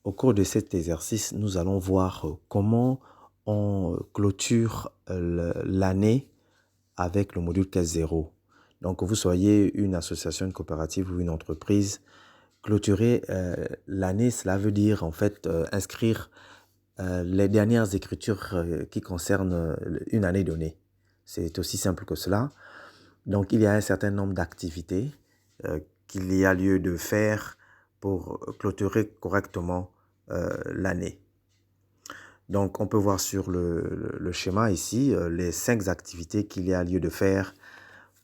Au cours de cet exercice, nous allons voir comment on clôture l'année avec le module caisse zéro. Donc, que vous soyez une association, une coopérative ou une entreprise, clôturer l'année, cela veut dire en fait inscrire les dernières écritures qui concernent une année donnée. C'est aussi simple que cela. Donc, il y a un certain nombre d'activités qu'il y a lieu de faire pour clôturer correctement l'année. Donc, on peut voir sur le schéma ici les 5 activités qu'il y a lieu de faire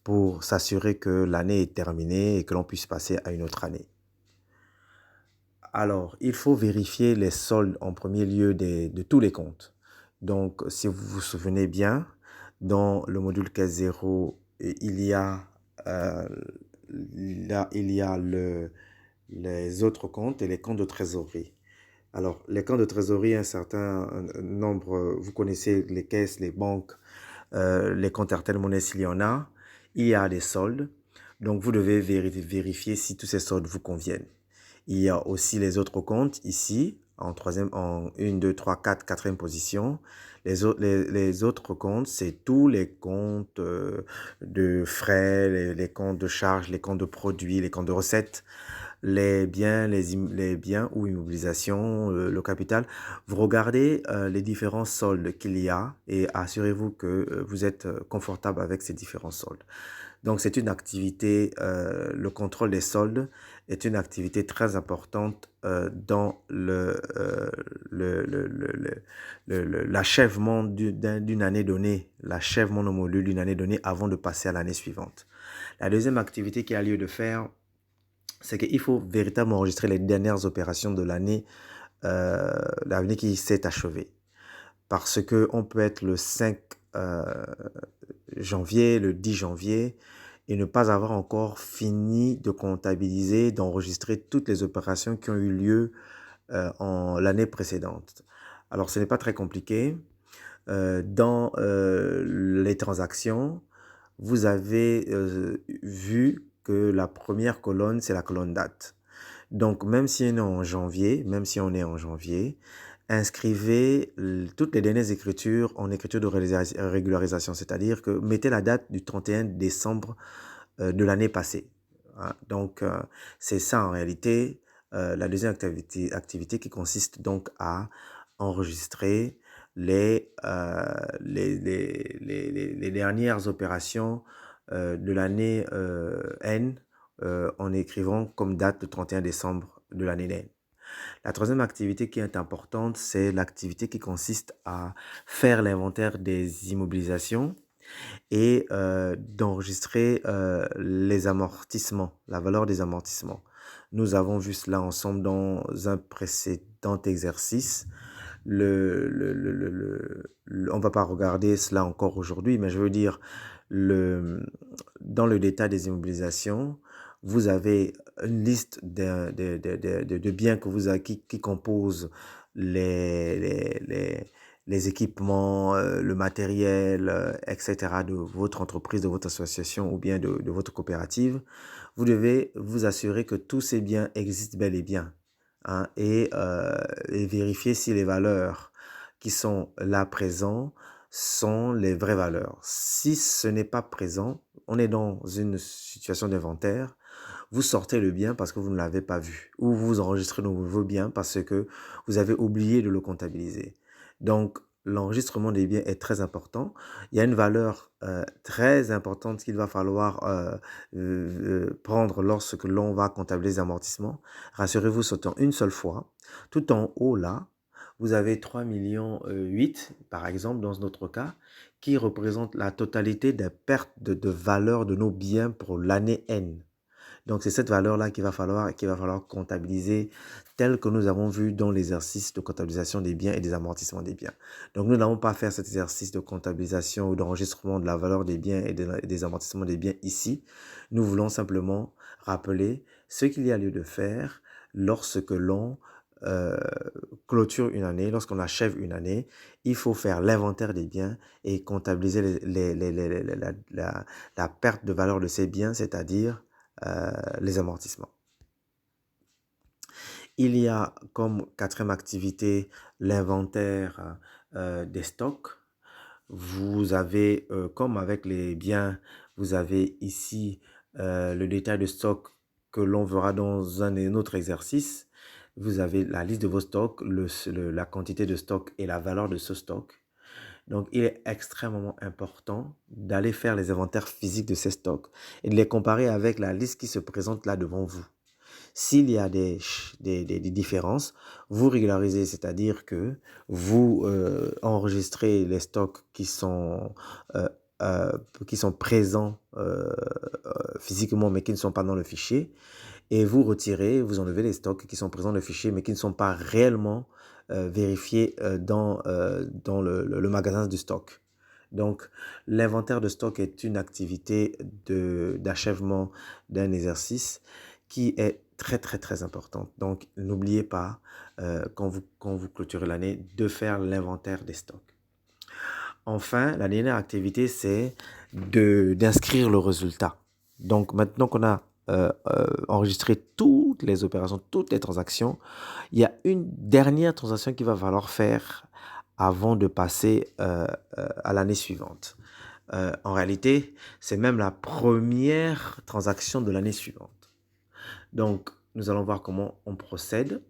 pour s'assurer que l'année est terminée et que l'on puisse passer à une autre année. Alors, il faut vérifier les soldes en premier lieu de tous les comptes. Donc, si vous vous souvenez bien, dans le module caisse zéro, il y a, les autres comptes et les comptes de trésorerie. Alors, les comptes de trésorerie, un certain nombre, vous connaissez les caisses, les banques, les comptes RTL Monnaie s'il y en a. Il y a des soldes. Donc, vous devez vérifier si tous ces soldes vous conviennent. Il y a aussi les autres comptes ici, en 1, 2, 3, 4, quatrième position. Les autres comptes, c'est tous les comptes de frais, les comptes de charges, les comptes de produits, les comptes de recettes, les biens, les biens ou immobilisations, le capital. Vous regardez les différents soldes qu'il y a et assurez-vous que vous êtes confortable avec ces différents soldes. Donc, c'est une activité, le contrôle des soldes est une activité très importante dans l'achèvement d'une année donnée, l'achèvement de module d'une année donnée avant de passer à l'année suivante. La deuxième activité qui a lieu de faire, c'est qu'il faut véritablement enregistrer les dernières opérations de l'année qui s'est achevée. Parce qu'on peut être le 5 janvier, le 10 janvier, et ne pas avoir encore fini de comptabiliser, d'enregistrer toutes les opérations qui ont eu lieu en l'année précédente. Alors, ce n'est pas très compliqué. Dans les transactions, vous avez vu que la première colonne, c'est la colonne date. Donc, même si on est en janvier, inscrivez toutes les dernières écritures en écriture de régularisation, c'est-à-dire que mettez la date du 31 décembre de l'année passée. Donc, c'est ça en réalité la deuxième activité qui consiste donc à enregistrer les dernières opérations de l'année N en écrivant comme date le 31 décembre de l'année N. La troisième activité qui est importante, c'est l'activité qui consiste à faire l'inventaire des immobilisations et d'enregistrer les amortissements, la valeur des amortissements. Nous avons vu cela ensemble dans un précédent exercice. On ne va pas regarder cela encore aujourd'hui, mais je veux dire, dans le détail des immobilisations, vous avez une liste de biens que vous avez, qui composent les équipements, le matériel, etc. de votre entreprise, de votre association ou bien de votre coopérative. Vous devez vous assurer que tous ces biens existent bel et bien, hein, et vérifier si les valeurs qui sont là présentes sont les vraies valeurs. Si ce n'est pas présent, on est dans une situation d'inventaire, vous sortez le bien parce que vous ne l'avez pas vu, ou vous enregistrez de nouveaux biens parce que vous avez oublié de le comptabiliser. Donc, l'enregistrement des biens est très important. Il y a une valeur très importante qu'il va falloir prendre lorsque l'on va comptabiliser les amortissements. Rassurez-vous, sautant une seule fois. Tout en haut, là, vous avez 3,8 millions, par exemple, dans notre cas, qui représente la totalité des pertes de valeur de nos biens pour l'année N. Donc, c'est cette valeur-là qu'il va falloir comptabiliser tel que nous avons vu dans l'exercice de comptabilisation des biens et des amortissements des biens. Donc, nous n'allons pas faire cet exercice de comptabilisation ou d'enregistrement de la valeur des biens et des amortissements des biens ici. Nous voulons simplement rappeler ce qu'il y a lieu de faire lorsque l'on clôture une année, lorsqu'on achève une année. Il faut faire l'inventaire des biens et comptabiliser la perte de valeur de ces biens, c'est-à-dire les amortissements. Il y a comme quatrième activité l'inventaire des stocks. Vous avez, comme avec les biens, vous avez ici le détail de stock que l'on verra dans un autre exercice. Vous avez la liste de vos stocks, la quantité de stock et la valeur de ce stock. Donc, il est extrêmement important d'aller faire les inventaires physiques de ces stocks et de les comparer avec la liste qui se présente là devant vous. S'il y a des différences, vous régularisez, c'est-à-dire que vous enregistrez les stocks euh, qui sont présents physiquement mais qui ne sont pas dans le fichier et vous retirez, vous enlevez les stocks qui sont présents dans le fichier mais qui ne sont pas réellement vérifiés dans le magasin du stock. Donc, l'inventaire de stock est une activité d'achèvement d'un exercice qui est très, très, très importante. Donc, n'oubliez pas, quand vous clôturez l'année, de faire l'inventaire des stocks. Enfin, la dernière activité, c'est d'inscrire le résultat. Donc, maintenant qu'on a enregistré toutes les opérations, toutes les transactions, il y a une dernière transaction qu'il va falloir faire avant de passer à l'année suivante. En réalité, c'est même la première transaction de l'année suivante. Donc, nous allons voir comment on procède.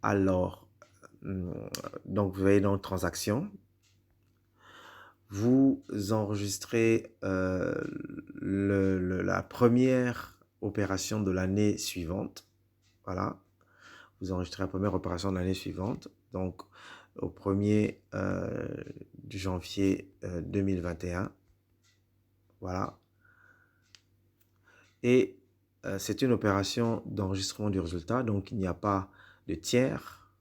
Alors, donc vous voyez dans transaction, vous enregistrez la première opération de l'année suivante. Voilà, vous enregistrez la première opération de l'année suivante. Donc, au 1er janvier 2021. Voilà. Et c'est une opération d'enregistrement du résultat, donc il n'y a pas de tiers.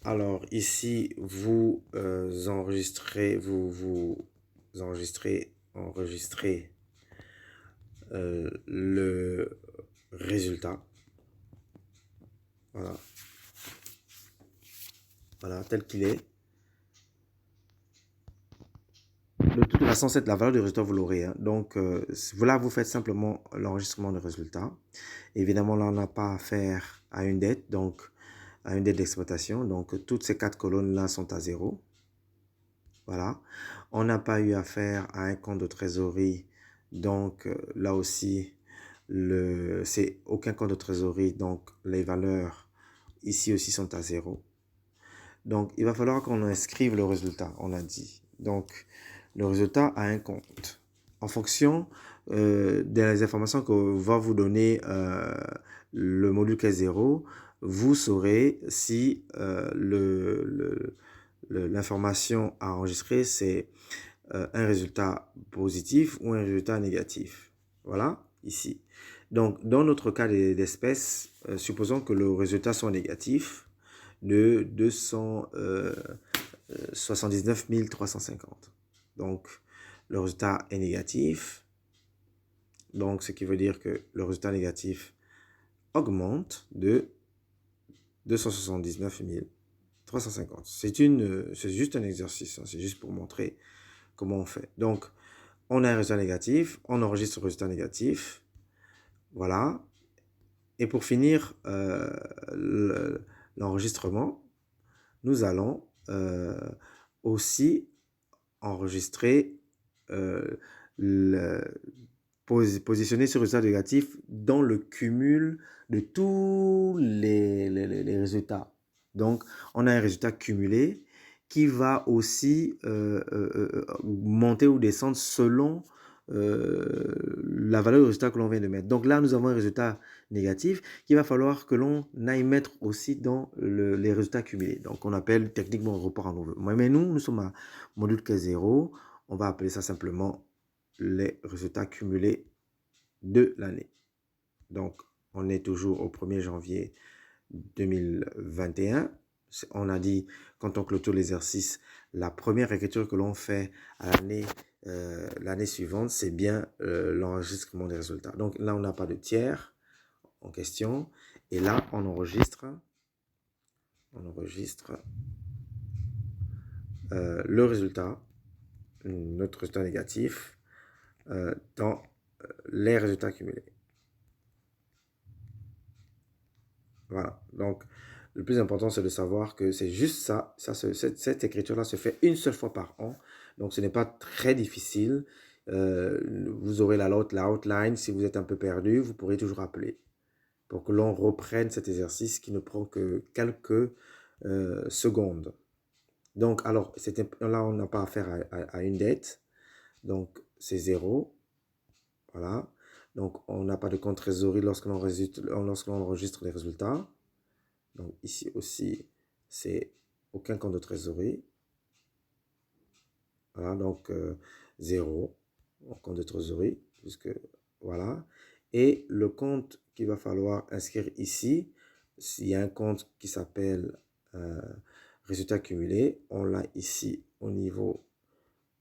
Alors ici, vous enregistrez le résultat. Voilà. Voilà, tel qu'il est. De toute façon, la valeur du résultat, vous l'aurez. Hein. Donc, là, vous faites simplement l'enregistrement du résultat. Évidemment, là, on n'a pas affaire à une dette, donc à une dette d'exploitation. Donc, toutes ces 4 colonnes-là sont à 0. Voilà. On n'a pas eu affaire à un compte de trésorerie. Donc, là aussi, c'est aucun compte de trésorerie. Donc, les valeurs ici aussi sont à 0. Donc, il va falloir qu'on inscrive le résultat, on a dit. Donc, le résultat a un compte. En fonction des informations que va vous donner le module Caisse 0, vous saurez si l'information à enregistrer, c'est un résultat positif ou un résultat négatif. Voilà, ici. Donc, dans notre cas d'espèce, supposons que le résultat soit négatif de 279 350. Donc, le résultat est négatif. Donc, ce qui veut dire que le résultat négatif augmente de 279 350. C'est juste un exercice. Hein, c'est juste pour montrer comment on fait. Donc, on a un résultat négatif. On enregistre le résultat négatif. Voilà. Et pour finir l'enregistrement, nous allons aussi enregistrer, positionner ce résultat négatif dans le cumul de tous les résultats. Donc, on a un résultat cumulé qui va aussi monter ou descendre selon la valeur du résultat que l'on vient de mettre. Donc là, nous avons un résultat négatif qu'il va falloir que l'on aille mettre aussi dans les résultats cumulés. Donc, on appelle techniquement report en nouveau. Mais nous sommes à module Caisse 0. On va appeler ça simplement les résultats cumulés de l'année. Donc, on est toujours au 1er janvier 2021. On a dit, quand on clôture l'exercice, la première écriture que l'on fait à l'année suivante, c'est bien l'enregistrement des résultats. Donc là, on n'a pas de tiers en question. Et là, on enregistre le résultat, notre résultat négatif, dans les résultats cumulés. Voilà. Donc, le plus important, c'est de savoir que c'est juste ça. Cette écriture-là se fait une seule fois par an. Donc, ce n'est pas très difficile. Vous aurez la outline. Si vous êtes un peu perdu, vous pourrez toujours appeler pour que l'on reprenne cet exercice qui ne prend que quelques secondes. Donc, alors, là, on n'a pas affaire à une dette. Donc, c'est 0. Voilà. Donc, on n'a pas de compte trésorerie lorsque l'on enregistre les résultats. Donc, ici aussi, c'est aucun compte de trésorerie. Voilà, donc 0 en compte de trésorerie, puisque voilà. Et le compte qu'il va falloir inscrire ici, s'il y a un compte qui s'appelle résultat cumulé, on l'a ici au niveau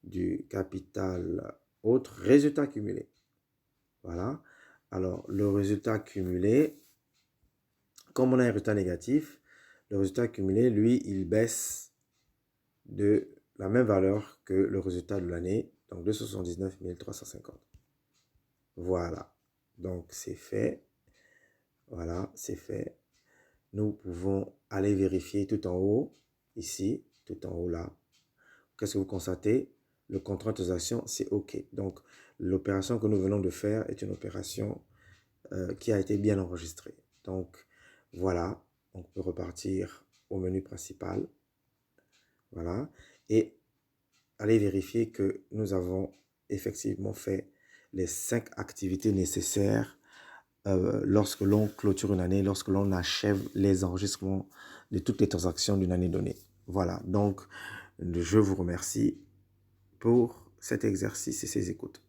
du capital autre, résultat cumulé. Voilà. Alors, le résultat cumulé, comme on a un résultat négatif, le résultat cumulé, lui, il baisse de la même valeur que le résultat de l'année, donc 279 350. Voilà. Donc, c'est fait. Voilà, c'est fait. Nous pouvons aller vérifier tout en haut, ici, tout en haut là. Qu'est-ce que vous constatez? Le contrat de transaction, c'est OK. Donc, l'opération que nous venons de faire est une opération qui a été bien enregistrée. Donc, voilà, on peut repartir au menu principal. Voilà. Et aller vérifier que nous avons effectivement fait les 5 activités nécessaires lorsque l'on clôture une année, lorsque l'on achève les enregistrements de toutes les transactions d'une année donnée. Voilà, donc je vous remercie pour cet exercice et ces écoutes.